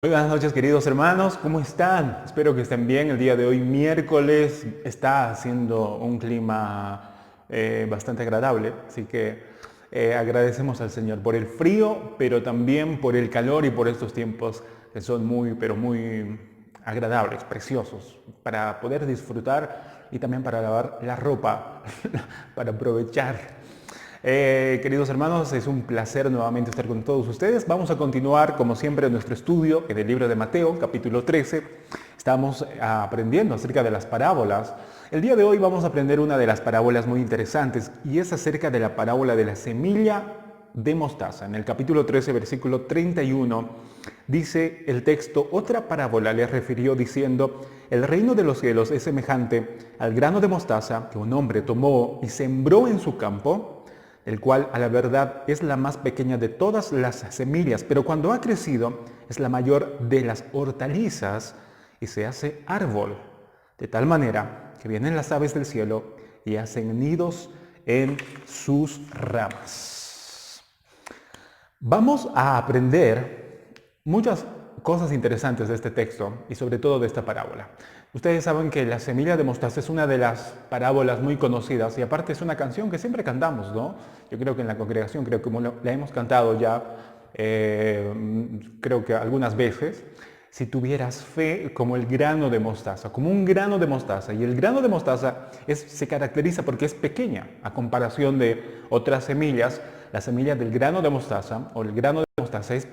Muy buenas noches, queridos hermanos, ¿cómo están? Espero que estén bien. El día de hoy, miércoles, está haciendo un clima bastante agradable, así que agradecemos al Señor por el frío, pero también por el calor y por estos tiempos que son muy, pero muy agradables, preciosos, para poder disfrutar y también para lavar la ropa, para aprovechar. Queridos hermanos, es un placer nuevamente estar con todos ustedes. Vamos a continuar, como siempre, nuestro estudio en el libro de Mateo, capítulo 13. Estamos aprendiendo acerca de las parábolas. El día de hoy vamos a aprender una de las parábolas muy interesantes y es acerca de la parábola de la semilla de mostaza. En el capítulo 13, versículo 31, dice el texto: otra parábola le refirió diciendo: el reino de los cielos es semejante al grano de mostaza que un hombre tomó y sembró en su campo, el cual a la verdad es la más pequeña de todas las semillas, pero cuando ha crecido es la mayor de las hortalizas y se hace árbol, de tal manera que vienen las aves del cielo y hacen nidos en sus ramas. Vamos a aprender muchas cosas interesantes de este texto y sobre todo de esta parábola. Ustedes saben que la semilla de mostaza es una de las parábolas muy conocidas y aparte es una canción que siempre cantamos, ¿no? Yo creo que en la congregación, creo que la hemos cantado ya, creo que algunas veces. Si tuvieras fe como el grano de mostaza, como un grano de mostaza. Y el grano de mostaza se caracteriza porque es pequeña a comparación de otras semillas. La semilla del grano de mostaza o el grano de mostaza es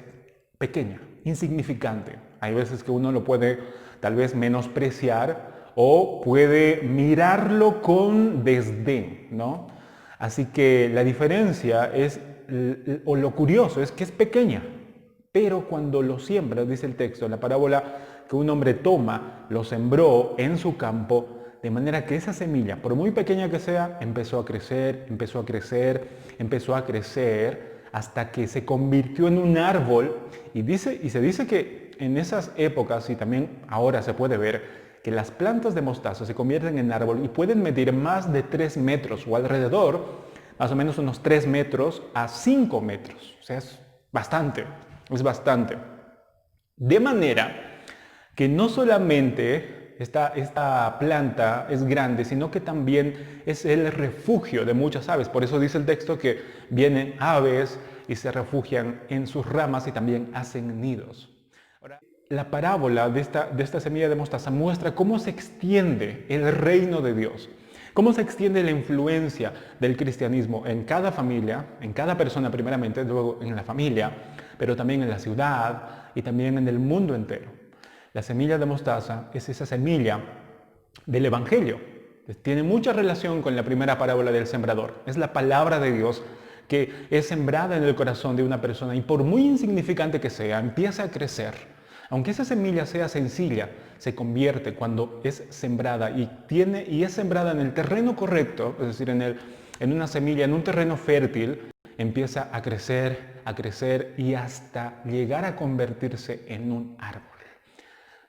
pequeña, insignificante. Hay veces que uno lo puede tal vez menospreciar o puede mirarlo con desdén, ¿no? Así que la diferencia es, o lo curioso es que es pequeña, pero cuando lo siembra, dice el texto, en la parábola, que un hombre toma, lo sembró en su campo, de manera que esa semilla, por muy pequeña que sea, empezó a crecer, empezó a crecer, empezó a crecer, hasta que se convirtió en un árbol. Y se dice que en esas épocas, y también ahora se puede ver, que las plantas de mostaza se convierten en árbol y pueden medir más de 3 metros o alrededor, más o menos unos 3 metros a 5 metros. O sea, es bastante, es bastante. De manera que no solamente esta planta es grande, sino que también es el refugio de muchas aves. Por eso dice el texto que vienen aves y se refugian en sus ramas y también hacen nidos. Ahora, la parábola de esta semilla de mostaza muestra cómo se extiende el reino de Dios, cómo se extiende la influencia del cristianismo en cada familia, en cada persona primeramente, luego en la familia, pero también en la ciudad y también en el mundo entero. La semilla de mostaza es esa semilla del Evangelio. Tiene mucha relación con la primera parábola del sembrador. Es la palabra de Dios que es sembrada en el corazón de una persona y por muy insignificante que sea, empieza a crecer. Aunque esa semilla sea sencilla, se convierte cuando es sembrada y es sembrada en el terreno correcto, es decir, en una semilla, en un terreno fértil, empieza a crecer y hasta llegar a convertirse en un árbol.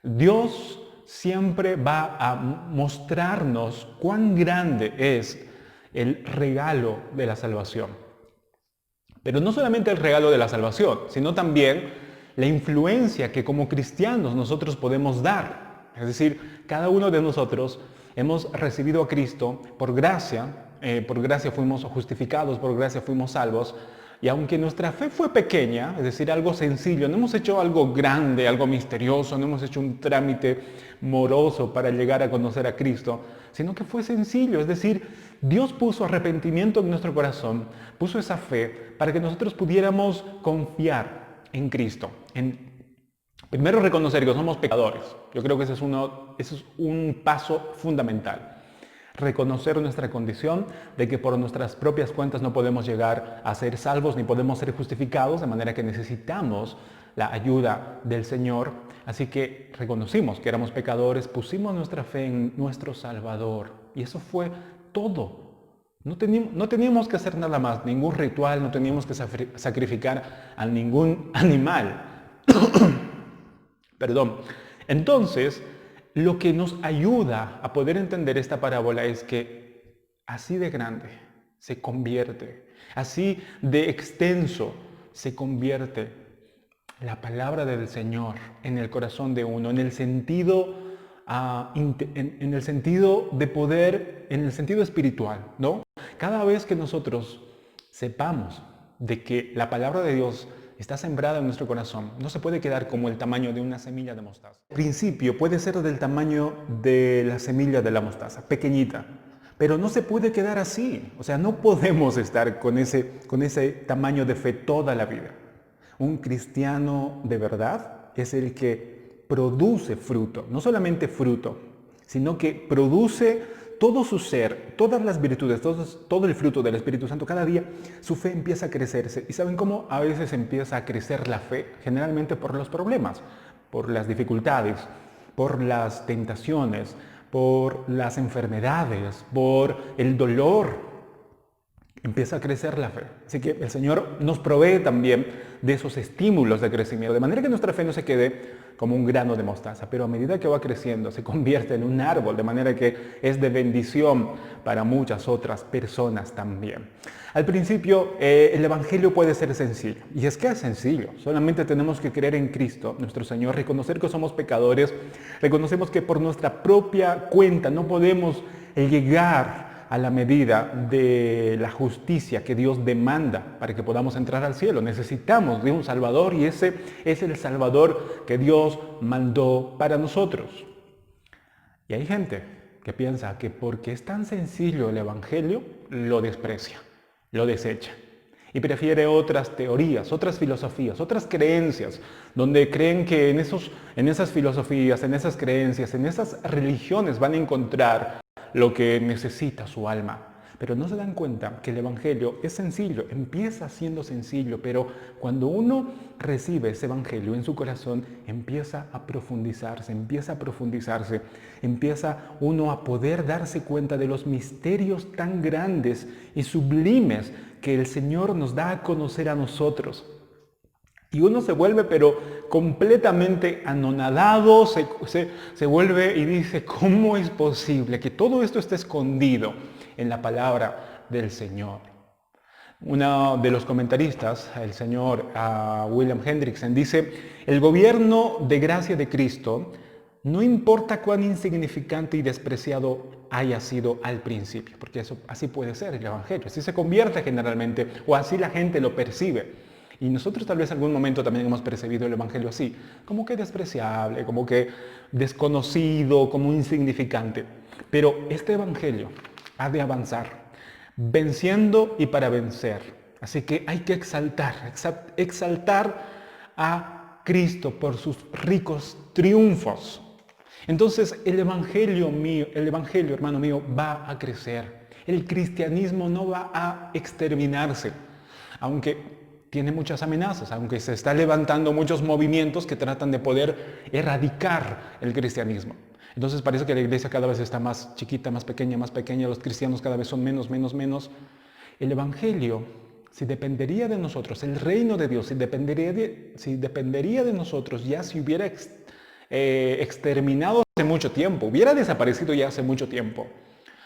Dios siempre va a mostrarnos cuán grande es el regalo de la salvación. Pero no solamente el regalo de la salvación, sino también la influencia que como cristianos nosotros podemos dar. Es decir, cada uno de nosotros hemos recibido a Cristo por gracia fuimos justificados, por gracia fuimos salvos, y aunque nuestra fe fue pequeña, es decir, algo sencillo, no hemos hecho algo grande, algo misterioso, no hemos hecho un trámite moroso para llegar a conocer a Cristo, sino que fue sencillo, es decir, Dios puso arrepentimiento en nuestro corazón, puso esa fe para que nosotros pudiéramos confiar en Cristo, primero reconocer que somos pecadores. Yo creo que ese es un paso fundamental. Reconocer nuestra condición de que por nuestras propias cuentas no podemos llegar a ser salvos ni podemos ser justificados, de manera que necesitamos la ayuda del Señor. Así que reconocimos que éramos pecadores, pusimos nuestra fe en nuestro Salvador y eso fue todo. No teníamos que hacer nada más, ningún ritual, no teníamos que sacrificar a ningún animal. Perdón. Entonces, lo que nos ayuda a poder entender esta parábola es que así de grande se convierte, así de extenso se convierte la palabra del Señor en el corazón de uno, en el sentido, en el sentido de poder, en el sentido espiritual, ¿no? Cada vez que nosotros sepamos de que la palabra de Dios está sembrada en nuestro corazón, no se puede quedar como el tamaño de una semilla de mostaza. Al principio puede ser del tamaño de la semilla de la mostaza, pequeñita, pero no se puede quedar así. O sea, no podemos estar con ese tamaño de fe toda la vida. Un cristiano de verdad es el que produce fruto, no solamente fruto, sino que produce todo su ser, todas las virtudes, todo el fruto del Espíritu Santo. Cada día su fe empieza a crecerse. ¿Y saben cómo a veces empieza a crecer la fe? Generalmente por los problemas, por las dificultades, por las tentaciones, por las enfermedades, por el dolor. Empieza a crecer la fe. Así que el Señor nos provee también de esos estímulos de crecimiento, de manera que nuestra fe no se quede como un grano de mostaza, pero a medida que va creciendo se convierte en un árbol, de manera que es de bendición para muchas otras personas también. Al principio el Evangelio puede ser sencillo, y es que es sencillo, solamente tenemos que creer en Cristo, nuestro Señor, reconocer que somos pecadores, reconocemos que por nuestra propia cuenta no podemos llegar a la medida de la justicia que Dios demanda para que podamos entrar al cielo. Necesitamos de un Salvador y ese es el Salvador que Dios mandó para nosotros. Y hay gente que piensa que porque es tan sencillo el Evangelio, lo desprecia, lo desecha. Y prefiere otras teorías, otras filosofías, otras creencias, donde creen que en esas filosofías, en esas creencias, en esas religiones van a encontrar lo que necesita su alma. Pero no se dan cuenta que el Evangelio es sencillo, empieza siendo sencillo, pero cuando uno recibe ese Evangelio en su corazón, empieza a profundizarse, empieza uno a poder darse cuenta de los misterios tan grandes y sublimes que el Señor nos da a conocer a nosotros. Y uno se vuelve pero completamente anonadado, se vuelve y dice, ¿cómo es posible que todo esto esté escondido en la palabra del Señor? Uno de los comentaristas, el señor William Hendrickson, dice, el gobierno de gracia de Cristo, no importa cuán insignificante y despreciado haya sido al principio, porque eso así puede ser el Evangelio, así se convierte generalmente, o así la gente lo percibe. Y nosotros tal vez en algún momento también hemos percibido el Evangelio así, como que despreciable, como que desconocido, como insignificante. Pero este Evangelio ha de avanzar, venciendo y para vencer. Así que hay que exaltar a Cristo por sus ricos triunfos. Entonces el Evangelio, hermano mío, va a crecer. El cristianismo no va a exterminarse, aunque tiene muchas amenazas, aunque se está levantando muchos movimientos que tratan de poder erradicar el cristianismo. Entonces parece que la iglesia cada vez está más chiquita, más pequeña, los cristianos cada vez son menos. El Evangelio, si dependería de nosotros, el reino de Dios, si dependería de nosotros, ya se hubiera exterminado hace mucho tiempo, hubiera desaparecido ya hace mucho tiempo.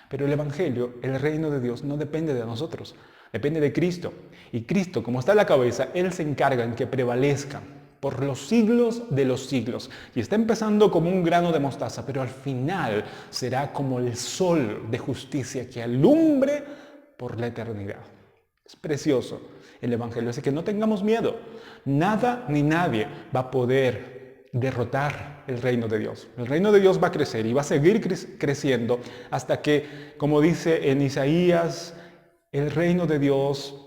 Pero el Evangelio, el reino de Dios, no depende de nosotros, depende de Cristo. Y Cristo, como está a la cabeza, Él se encarga en que prevalezca por los siglos de los siglos. Y está empezando como un grano de mostaza, pero al final será como el sol de justicia que alumbre por la eternidad. Es precioso el Evangelio, así que no tengamos miedo. Nada ni nadie va a poder derrotar el reino de Dios. El reino de Dios va a crecer y va a seguir creciendo hasta que, como dice en Isaías, el reino de Dios,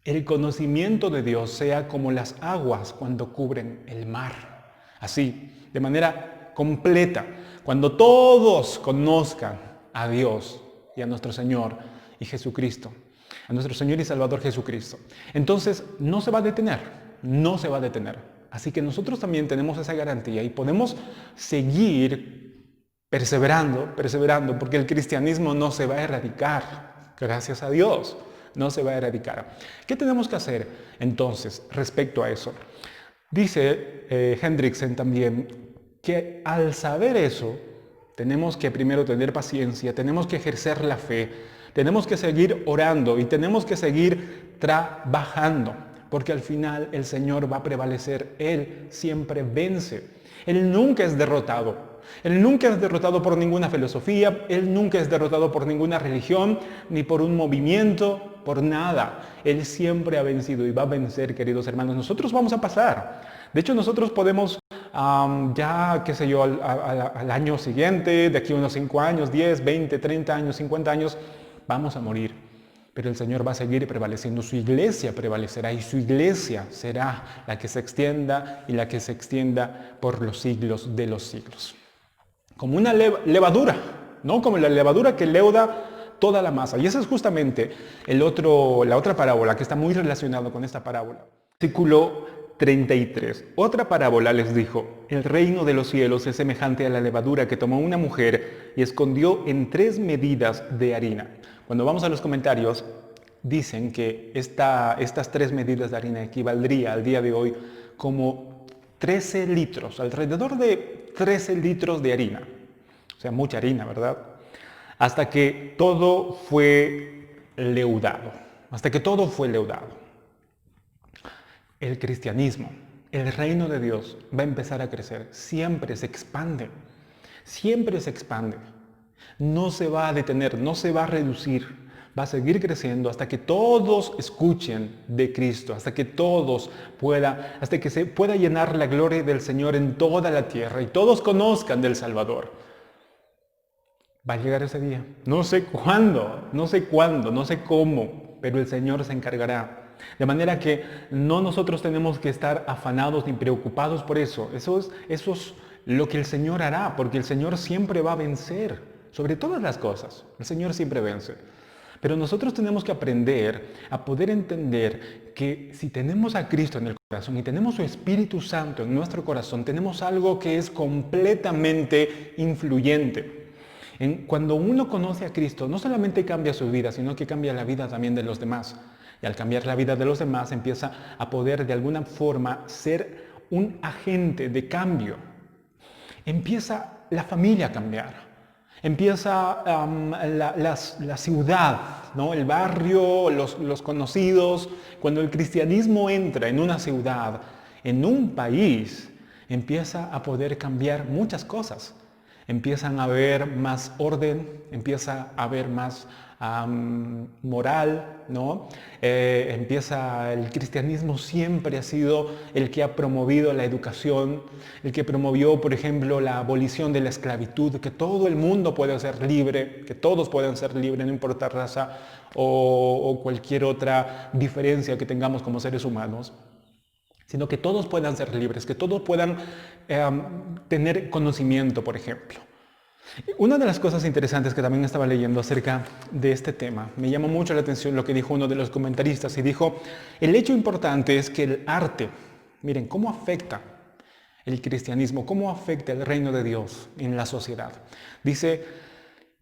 el conocimiento de Dios sea como las aguas cuando cubren el mar. Así, de manera completa, cuando todos conozcan a Dios y a nuestro Señor y Jesucristo, a nuestro Señor y Salvador Jesucristo. Entonces, no se va a detener. Así que nosotros también tenemos esa garantía y podemos seguir perseverando, porque el cristianismo no se va a erradicar, gracias a Dios, no se va a erradicar. ¿Qué tenemos que hacer entonces respecto a eso? Dice Hendrickson también que al saber eso, tenemos que primero tener paciencia, tenemos que ejercer la fe, tenemos que seguir orando y tenemos que seguir trabajando. porque al final el Señor va a prevalecer. Él siempre vence. Él nunca es derrotado. Él nunca es derrotado por ninguna filosofía, Él nunca es derrotado por ninguna religión, ni por un movimiento, por nada. Él siempre ha vencido y va a vencer, queridos hermanos. Nosotros vamos a pasar. De hecho, nosotros podemos, ya, qué sé yo, al año siguiente, de aquí a unos 5 años, 10, 20, 30 años, 50 años, vamos a morir. Pero el Señor va a seguir prevaleciendo, su iglesia prevalecerá y su iglesia será la que se extienda y la que se extienda por los siglos de los siglos. Como una levadura, ¿no? Como la levadura que leuda toda la masa. Y esa es justamente la otra parábola que está muy relacionada con esta parábola. Versículo 33. Otra parábola les dijo: el reino de los cielos es semejante a la levadura que tomó una mujer y escondió en 3 medidas de harina. Cuando vamos a los comentarios, dicen que estas 3 medidas de harina equivaldría al día de hoy como 13 litros, alrededor de 13 litros de harina. O sea, mucha harina, ¿verdad? Hasta que todo fue leudado. Hasta que todo fue leudado. El cristianismo, el reino de Dios va a empezar a crecer. Siempre se expande. Siempre se expande. No se va a detener, no se va a reducir. Va a seguir creciendo hasta que todos escuchen de Cristo, hasta que se pueda llenar la gloria del Señor en toda la tierra y todos conozcan del Salvador. Va a llegar ese día. No sé cuándo, no sé cómo, pero el Señor se encargará. De manera que no nosotros tenemos que estar afanados ni preocupados por eso. Eso es lo que el Señor hará, porque el Señor siempre va a vencer sobre todas las cosas. El Señor siempre vence. Pero nosotros tenemos que aprender a poder entender que si tenemos a Cristo en el corazón y tenemos su Espíritu Santo en nuestro corazón, tenemos algo que es completamente influyente. Cuando uno conoce a Cristo, no solamente cambia su vida, sino que cambia la vida también de los demás. Y al cambiar la vida de los demás, empieza a poder de alguna forma ser un agente de cambio. Empieza la familia a cambiar. Empieza la ciudad, ¿no? El barrio, los conocidos. Cuando el cristianismo entra en una ciudad, en un país, empieza a poder cambiar muchas cosas. Empiezan a haber más orden, empieza a haber más moral, ¿no? El cristianismo siempre ha sido el que ha promovido la educación, el que promovió, por ejemplo, la abolición de la esclavitud, que todo el mundo pueda ser libre, que todos puedan ser libres, no importa raza o cualquier otra diferencia que tengamos como seres humanos, sino que todos puedan ser libres, que todos puedan tener conocimiento, por ejemplo. Una de las cosas interesantes que también estaba leyendo acerca de este tema, me llamó mucho la atención lo que dijo uno de los comentaristas y dijo: el hecho importante es que el arte, miren, ¿cómo afecta el cristianismo? ¿Cómo afecta el reino de Dios en la sociedad? Dice,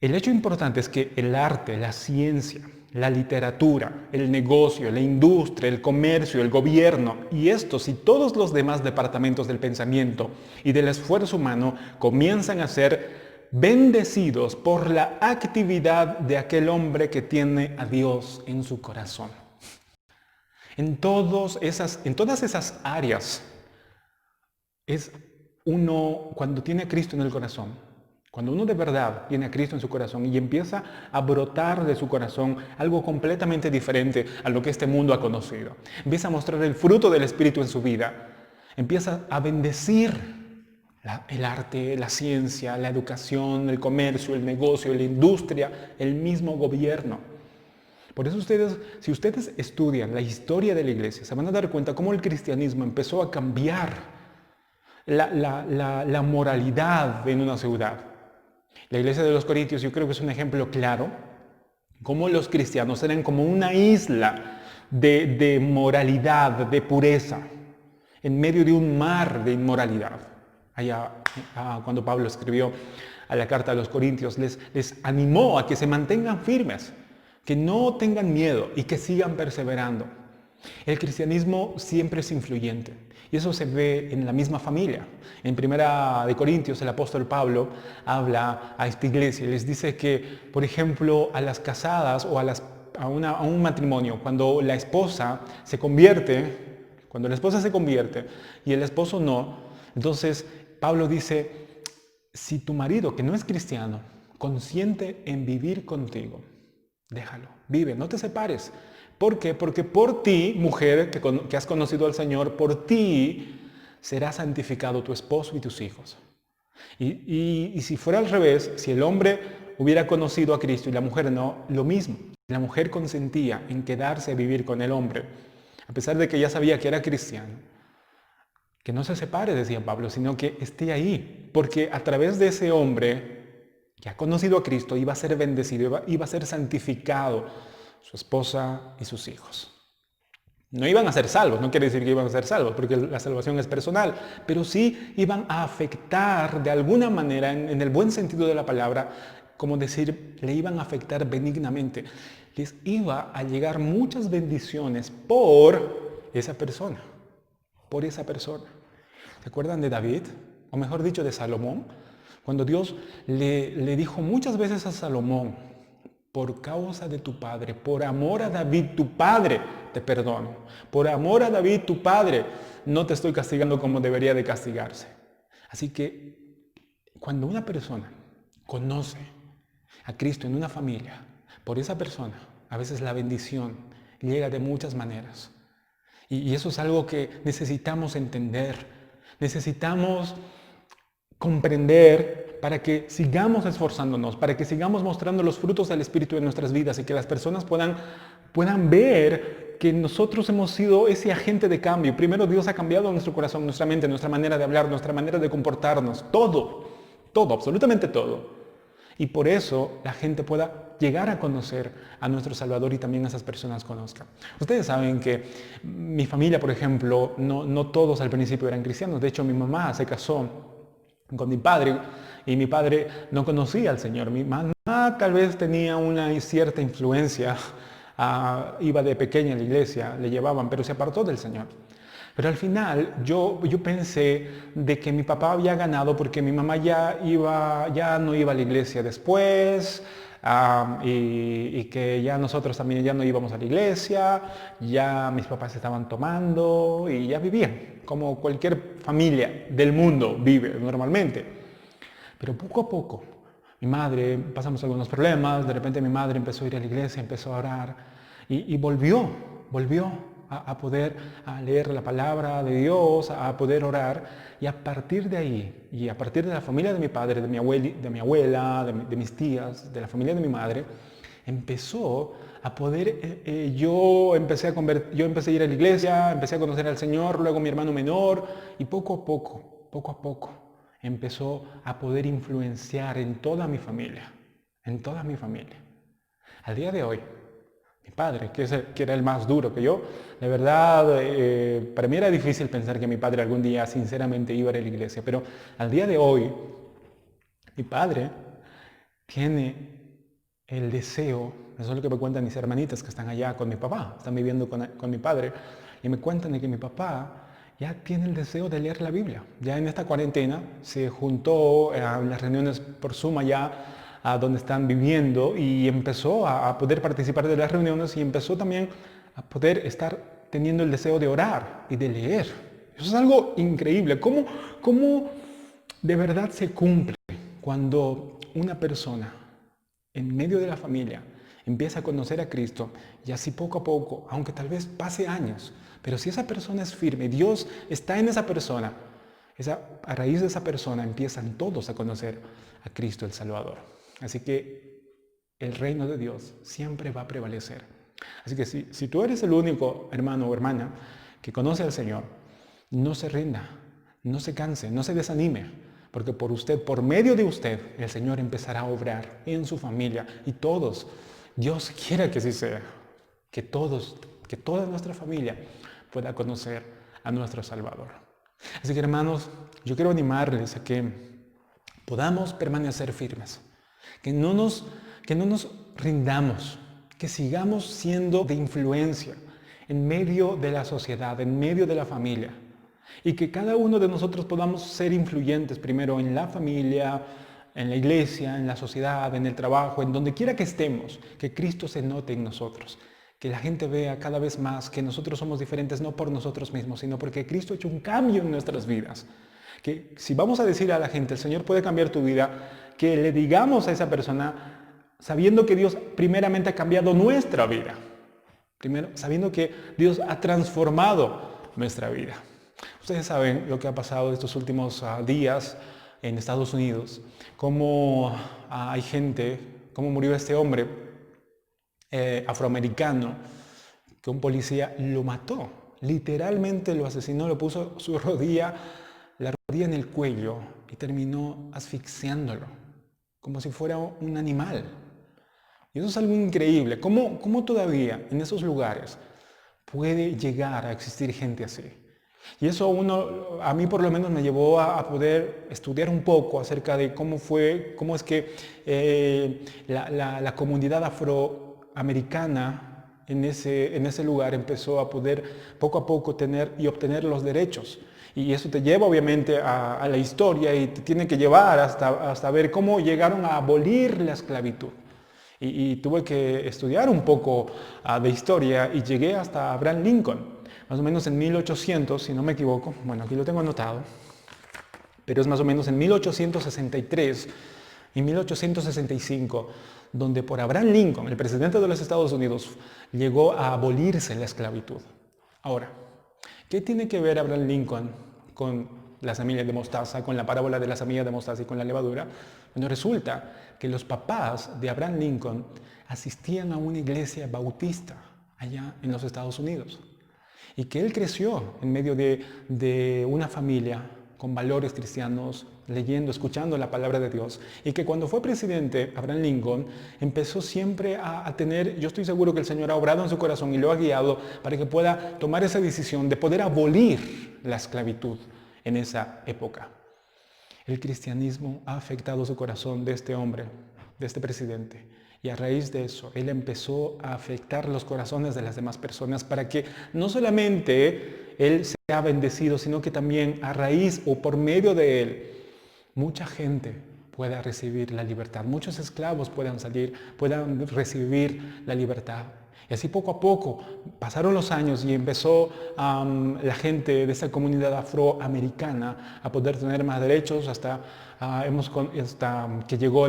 el hecho importante es que el arte, la ciencia, la literatura, el negocio, la industria, el comercio, el gobierno y estos y todos los demás departamentos del pensamiento y del esfuerzo humano comienzan a ser bendecidos por la actividad de aquel hombre que tiene a Dios en su corazón. En todas esas áreas, es uno, cuando tiene a Cristo en el corazón, cuando uno de verdad tiene a Cristo en su corazón y empieza a brotar de su corazón algo completamente diferente a lo que este mundo ha conocido, empieza a mostrar el fruto del Espíritu en su vida, empieza a bendecir el arte, la ciencia, la educación, el comercio, el negocio, la industria, el mismo gobierno. Por eso si ustedes estudian la historia de la iglesia, se van a dar cuenta cómo el cristianismo empezó a cambiar la moralidad en una ciudad. La iglesia de los Corintios yo creo que es un ejemplo claro, cómo los cristianos eran como una isla de moralidad, de pureza, en medio de un mar de inmoralidad. Allá, cuando Pablo escribió a la carta a los Corintios, les animó a que se mantengan firmes, que no tengan miedo y que sigan perseverando. El cristianismo siempre es influyente y eso se ve en la misma familia. En Primera de Corintios el apóstol Pablo habla a esta iglesia y les dice que, por ejemplo, a las casadas o a a un matrimonio, cuando la esposa se convierte, y el esposo no, entonces Pablo dice, si tu marido, que no es cristiano, consiente en vivir contigo, déjalo, vive, no te separes. ¿Por qué? Porque por ti, mujer que has conocido al Señor, por ti será santificado tu esposo y tus hijos. Y si fuera al revés, si el hombre hubiera conocido a Cristo y la mujer no, lo mismo. La mujer consentía en quedarse a vivir con el hombre, a pesar de que ya sabía que era cristiano. Que no se separe, decía Pablo, sino que esté ahí, porque a través de ese hombre que ha conocido a Cristo iba a ser bendecido, iba a ser santificado su esposa y sus hijos. No iban a ser salvos, no quiere decir que iban a ser salvos, porque la salvación es personal, pero sí iban a afectar de alguna manera, en el buen sentido de la palabra, como decir, le iban a afectar benignamente. Les iba a llegar muchas bendiciones por esa persona, ¿Se acuerdan de David? O mejor dicho, de Salomón, cuando Dios le dijo muchas veces a Salomón, por causa de tu padre, por amor a David, tu padre, te perdono. Por amor a David, tu padre, no te estoy castigando como debería de castigarse. Así que cuando una persona conoce a Cristo en una familia, por esa persona, a veces la bendición llega de muchas maneras. Y eso es algo que necesitamos entender, necesitamos comprender para que sigamos esforzándonos, para que sigamos mostrando los frutos del Espíritu en nuestras vidas y que las personas puedan ver que nosotros hemos sido ese agente de cambio. Primero Dios ha cambiado nuestro corazón, nuestra mente, nuestra manera de hablar, nuestra manera de comportarnos, todo, absolutamente todo. Y por eso la gente pueda llegar a conocer a nuestro Salvador y también a esas personas conozcan. Ustedes saben que mi familia, por ejemplo, no todos al principio eran cristianos. De hecho, mi mamá se casó con mi padre y mi padre no conocía al Señor. Mi mamá tal vez tenía una cierta influencia, iba de pequeña a la iglesia, le llevaban, pero se apartó del Señor. Pero al final yo pensé de que mi papá había ganado porque mi mamá ya no iba a la iglesia después, y que ya nosotros también ya no íbamos a la iglesia, ya mis papás estaban tomando y ya vivían, como cualquier familia del mundo vive normalmente. Pero poco a poco, mi madre, pasamos algunos problemas, de repente mi madre empezó a ir a la iglesia, empezó a orar y volvió a poder leer la palabra de Dios, a poder orar, y a partir de ahí, y a partir de la familia de mi padre, de mi abuela, de mis tías, de la familia de mi madre, empezó a poder, yo empecé a ir a la iglesia, empecé a conocer al Señor, luego mi hermano menor, y poco a poco, empezó a poder influenciar en toda mi familia. Al día de hoy, mi padre, que era el más duro que yo, de verdad, para mí era difícil pensar que mi padre algún día sinceramente iba a ir a la iglesia, pero al día de hoy, mi padre tiene el deseo, eso es lo que me cuentan mis hermanitas que están allá con mi papá, están viviendo con mi padre, y me cuentan de que mi papá ya tiene el deseo de leer la Biblia. Ya en esta cuarentena se juntó a las reuniones por Zoom allá, a donde están viviendo, y empezó a poder participar de las reuniones y empezó también a poder estar teniendo el deseo de orar y de leer. Eso es algo increíble. ¿Cómo de verdad se cumple cuando una persona en medio de la familia empieza a conocer a Cristo y así poco a poco, aunque tal vez pase años, pero si esa persona es firme, Dios está en esa persona, a raíz de esa persona empiezan todos a conocer a Cristo el Salvador. Así que el reino de Dios siempre va a prevalecer. Así que si tú eres el único hermano o hermana que conoce al Señor, no se rinda, no se canse, no se desanime, porque por medio de usted, el Señor empezará a obrar en su familia y todos. Dios quiera que así sea, que toda nuestra familia pueda conocer a nuestro Salvador. Así que hermanos, yo quiero animarles a que podamos permanecer firmes, que no nos rindamos, que sigamos siendo de influencia en medio de la sociedad, en medio de la familia, y que cada uno de nosotros podamos ser influyentes primero en la familia, en la iglesia, en la sociedad, en el trabajo, en donde quiera que estemos, que Cristo se note en nosotros. Que la gente vea cada vez más que nosotros somos diferentes no por nosotros mismos, sino porque Cristo ha hecho un cambio en nuestras vidas. Que si vamos a decir a la gente, el Señor puede cambiar tu vida, que le digamos a esa persona, sabiendo que Dios primeramente ha cambiado nuestra vida. Primero, sabiendo que Dios ha transformado nuestra vida. Ustedes saben lo que ha pasado estos últimos días en Estados Unidos, cómo hay gente, cómo murió este hombre afroamericano, que un policía lo mató, literalmente lo asesinó, lo puso la rodilla en el cuello y terminó asfixiándolo, como si fuera un animal. Y eso es algo increíble. ¿Cómo todavía en esos lugares puede llegar a existir gente así? Y eso a mí por lo menos me llevó a poder estudiar un poco acerca de cómo es que la comunidad afroamericana en ese lugar empezó a poder poco a poco tener y obtener los derechos. Y eso te lleva obviamente a la historia y te tiene que llevar hasta ver cómo llegaron a abolir la esclavitud. Y tuve que estudiar un poco de historia y llegué hasta Abraham Lincoln. Más o menos en 1800, si no me equivoco, bueno, aquí lo tengo anotado, pero es más o menos en 1863 y 1865, donde por Abraham Lincoln, el presidente de los Estados Unidos, llegó a abolirse la esclavitud. Ahora, ¿qué tiene que ver Abraham Lincoln con la semilla de mostaza, con la parábola de la semilla de mostaza y con la levadura? Bueno, resulta que los papás de Abraham Lincoln asistían a una iglesia bautista allá en los Estados Unidos. Y que él creció en medio de una familia con valores cristianos, leyendo, escuchando la palabra de Dios. Y que cuando fue presidente, Abraham Lincoln empezó siempre a tener, yo estoy seguro que el Señor ha obrado en su corazón y lo ha guiado para que pueda tomar esa decisión de poder abolir la esclavitud en esa época. El cristianismo ha afectado su corazón de este hombre, de este presidente. Y a raíz de eso, él empezó a afectar los corazones de las demás personas para que no solamente él sea bendecido, sino que también a raíz o por medio de él, mucha gente pueda recibir la libertad. Muchos esclavos puedan recibir la libertad. Y así poco a poco pasaron los años y empezó la gente de esta comunidad afroamericana a poder tener más derechos hasta que llegó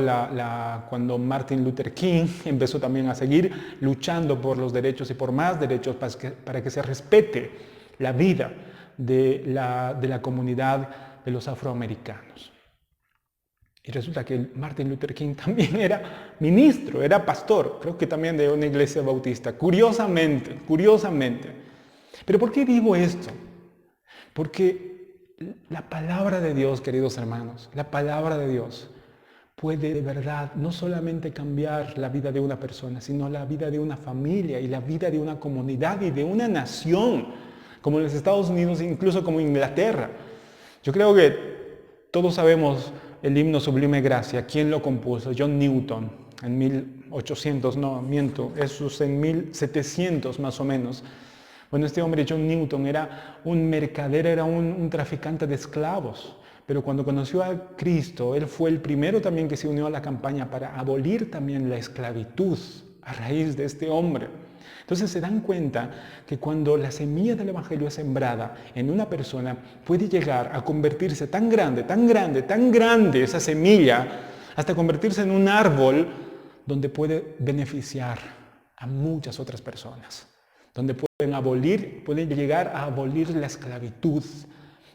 cuando Martin Luther King empezó también a seguir luchando por los derechos y por más derechos para que se respete la vida de la comunidad de los afroamericanos. Y resulta que Martin Luther King también era ministro, era pastor, creo que también de una iglesia bautista, curiosamente. ¿Pero por qué digo esto? Porque la palabra de Dios, queridos hermanos, la palabra de Dios puede de verdad no solamente cambiar la vida de una persona, sino la vida de una familia y la vida de una comunidad y de una nación, como en los Estados Unidos, incluso como Inglaterra. Yo creo que todos sabemos el himno Sublime Gracia. ¿Quién lo compuso? John Newton, en 1800, no, miento, eso es en 1700 más o menos. Bueno, este hombre, John Newton, era un mercader, era un traficante de esclavos. Pero cuando conoció a Cristo, él fue el primero también que se unió a la campaña para abolir también la esclavitud a raíz de este hombre. Entonces se dan cuenta que cuando la semilla del Evangelio es sembrada en una persona, puede llegar a convertirse tan grande esa semilla, hasta convertirse en un árbol donde puede beneficiar a muchas otras personas, donde pueden llegar a abolir la esclavitud.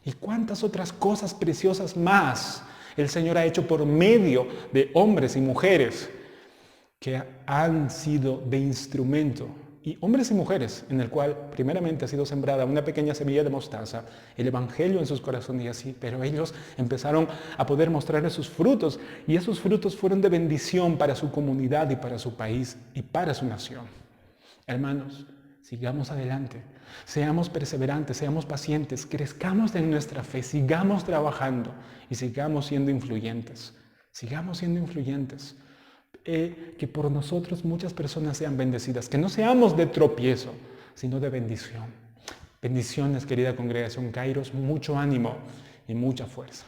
Y cuántas otras cosas preciosas más el Señor ha hecho por medio de hombres y mujeres que han sido de instrumento. Y hombres y mujeres en el cual primeramente ha sido sembrada una pequeña semilla de mostaza, el Evangelio en sus corazones y así, pero ellos empezaron a poder mostrarle sus frutos y esos frutos fueron de bendición para su comunidad y para su país y para su nación. Hermanos, sigamos adelante, seamos perseverantes, seamos pacientes, crezcamos en nuestra fe, sigamos trabajando y sigamos siendo influyentes, que por nosotros muchas personas sean bendecidas, que no seamos de tropiezo, sino de bendición. Bendiciones, querida congregación Kairos, mucho ánimo y mucha fuerza.